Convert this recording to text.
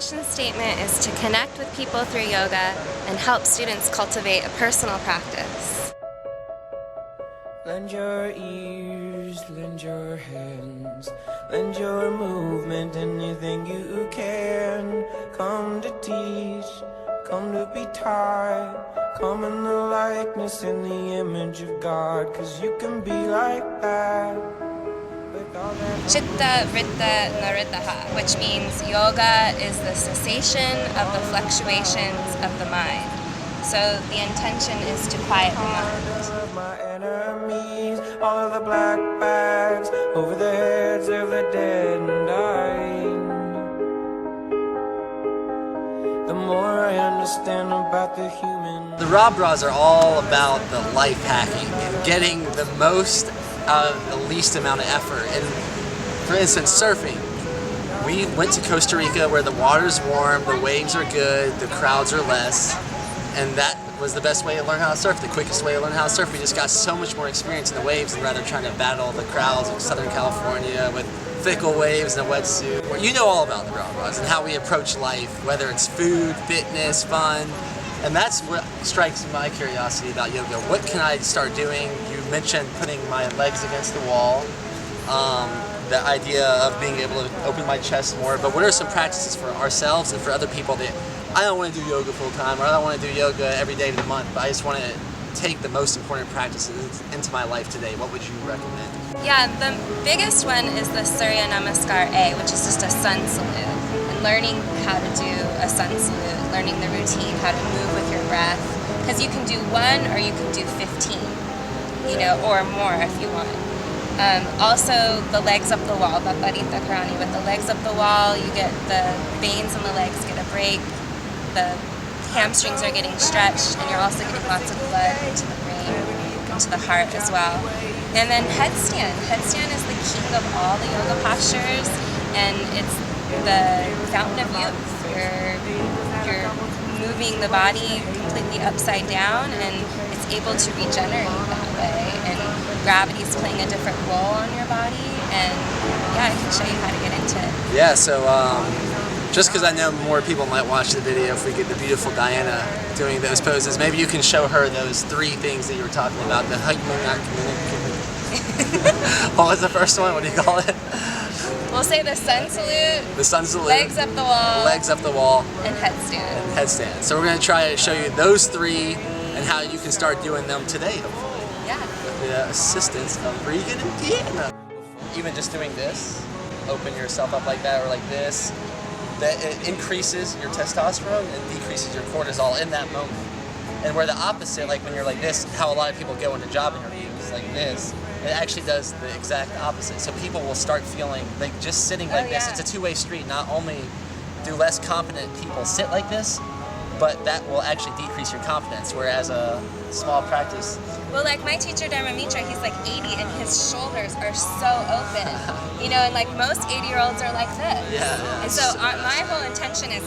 mission statement is to connect with people through yoga and help students cultivate a personal practice. Lend your ears, lend your hands, lend your movement, anything you can. Come to teach, come to be taught, come in the likeness and the image of God, 'cause you can be like that. Chitta Vritta Naritaha, which means yoga is the cessation of the fluctuations of the mind. So the intention is to quiet the mind. My enemies, all of the black bags over the heads of the dead and dying. The more I understand about the human. The Rob Bras are all about the life hacking and getting the most out of the least amount of effort. And for instance, surfing. We went to Costa Rica where the water's warm, the waves are good, the crowds are less, and that was the best way to learn how to surf, the quickest way to learn how to surf. We just got so much more experience in the waves than rather trying to battle the crowds of Southern California with fickle waves and a wetsuit. You know all about the Rob Bras and how we approach life, whether it's food, fitness, fun. And that's what strikes my curiosity about yoga. What can I start doing? You mentioned putting my legs against the wall. The idea of being able to open my chest more. But what are some practices for ourselves and for other people that I don't want to do yoga full time, or I don't want to do yoga every day of the month, but I just want to take the most important practices into my life today? What would you recommend? Yeah, the biggest one is the Surya Namaskar A, which is just a sun salute. And learning how to do a sun salute, learning the routine, how to move with your breath. Because you can do 1 or you can do 15, you know, or more if you want. Also, the legs up the wall, Baparita Karani. With the legs up the wall, you get the veins in the legs get a break, the hamstrings are getting stretched, and you're also getting lots of blood into the brain, into the heart as well. And then headstand. Headstand is the king of all the yoga postures, and it's the fountain of youth. You're moving the body completely upside down, and it's able to regenerate that way. And gravity's playing a different role on your body, and yeah, I can show you how to get into it. Yeah, so just because I know more people might watch the video if we get the beautiful Diana doing those poses, maybe you can show her those 3 things that you were talking about. The what was the first one? What do you call it? We'll say the sun salute. The sun salute. Legs up the wall. Legs up the wall. And headstand. And headstand. So we're going to try to show you those 3 and how you can start doing them today, hopefully. Yeah. With the assistance of Regan and Deanna. Even just doing this, open yourself up like that or like this, that it increases your testosterone and decreases your cortisol in that moment. And where the opposite, like when you're like this, how a lot of people go into job interviews like this, it actually does the exact opposite. So people will start feeling like just sitting like this. It's a two-way street. Not only do less confident people sit like this, but that will actually decrease your confidence, whereas a small practice. Well, like my teacher, Dharma Mitra, he's like 80 and his shoulders are so open. You know, and like most 80-years-olds are like this. Yeah. And so my whole intention is